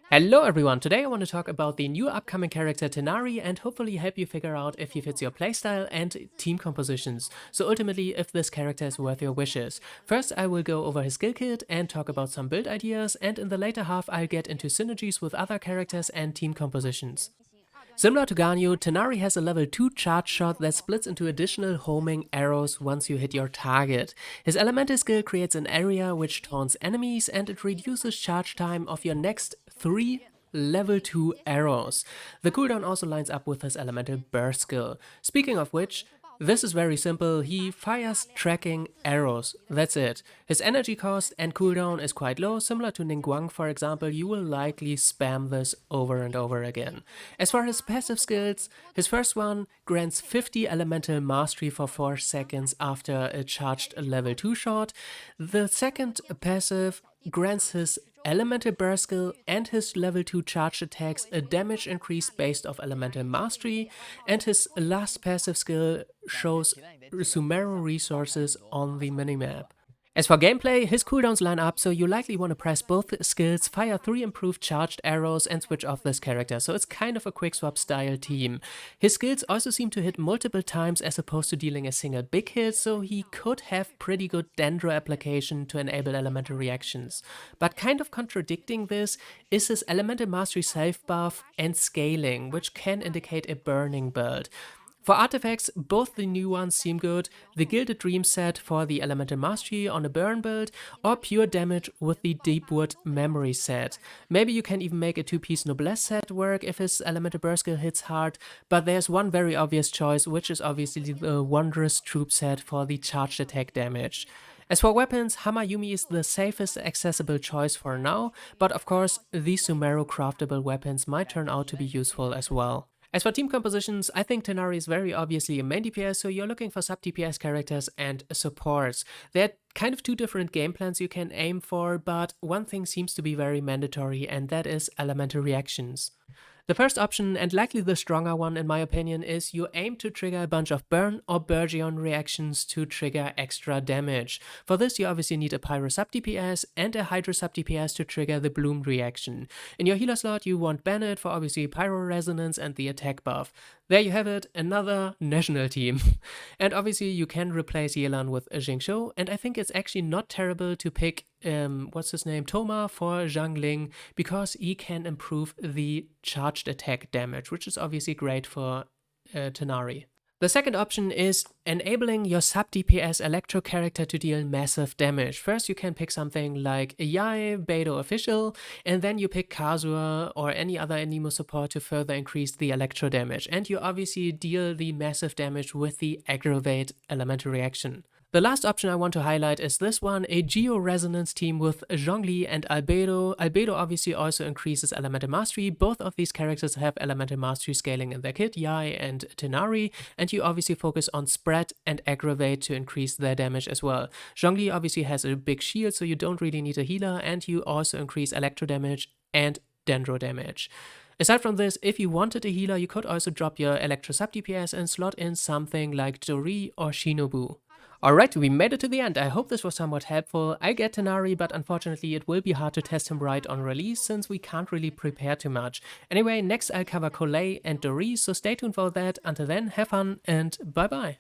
Hello everyone, today I want to talk about the new upcoming character Tighnari and hopefully help you figure out if he fits your playstyle and team compositions, so ultimately if this character is worth your wishes. First I will go over his skill kit and talk about some build ideas, and in the later half I'll get into synergies with other characters and team compositions. Similar to Ganyu, Tighnari has a level 2 charge shot that splits into additional homing arrows once you hit your target. His elemental skill creates an area which taunts enemies, and it reduces charge time of your next 3 level 2 arrows. The cooldown also lines up with his elemental burst skill. Speaking of which, this is very simple. He fires tracking arrows, that's it. His energy cost and cooldown is quite low, similar to Ningguang for example. You will likely spam this over and over again. As for his passive skills, his first one grants 50 elemental mastery for 4 seconds after a charged level 2 shot. The second passive grants his elemental burst skill and his level 2 charged attacks a damage increase based off elemental mastery, and his last passive skill shows Sumeru resources on the minimap. As for gameplay, his cooldowns line up, so you likely want to press both skills, fire 3 improved charged arrows and switch off this character, so it's kind of a quick swap style team. His skills also seem to hit multiple times as opposed to dealing a single big hit, so he could have pretty good dendro application to enable elemental reactions. But kind of contradicting this is his elemental mastery self buff and scaling, which can indicate a burning build. For artifacts, both the new ones seem good, the Gilded Dream set for the Elemental Mastery on a burn build, or pure damage with the Deepwood Memory set. Maybe you can even make a 2-piece Noblesse set work if his Elemental Burst skill hits hard, but there's one very obvious choice, which is obviously the Wondrous Troop set for the charged attack damage. As for weapons, Hamayumi is the safest accessible choice for now, but of course, these Sumeru craftable weapons might turn out to be useful as well. As for team compositions, I think Tighnari is very obviously a main DPS, so you're looking for sub DPS characters and supports. There are kind of two different game plans you can aim for, but one thing seems to be very mandatory, and that is elemental reactions. The first option, and likely the stronger one in my opinion, is you aim to trigger a bunch of burn or Burgeon reactions to trigger extra damage. For this you obviously need a Pyro sub DPS and a Hydro sub DPS to trigger the Bloom reaction. In your healer slot you want Bennett for obviously Pyro Resonance and the attack buff. There you have it, another national team. And obviously you can replace Yelan with Jingqiu, and I think it's actually not terrible to pick what's his name, Thoma for Zhang Ling, because he can improve the charged attack damage, which is obviously great for Tighnari. The second option is enabling your sub DPS Electro character to deal massive damage. First you can pick something like Yai, Beidou Official, and then you pick Kazuha or any other Anemo support to further increase the Electro damage, and you obviously deal the massive damage with the Aggravate elemental reaction. The last option I want to highlight is this one, a Geo Resonance team with Zhongli and Albedo. Albedo obviously also increases Elemental Mastery. Both of these characters have Elemental Mastery scaling in their kit, Yai and Tighnari, and you obviously focus on Spread and Aggravate to increase their damage as well. Zhongli obviously has a big shield, so you don't really need a healer, and you also increase Electro damage and Dendro damage. Aside from this, if you wanted a healer, you could also drop your Electro sub DPS and slot in something like Dori or Shinobu. Alright, we made it to the end. I hope this was somewhat helpful. I get Tighnari, but unfortunately it will be hard to test him right on release since we can't really prepare too much. Anyway, next I'll cover Collet and Dori, so stay tuned for that. Until then, have fun and bye bye.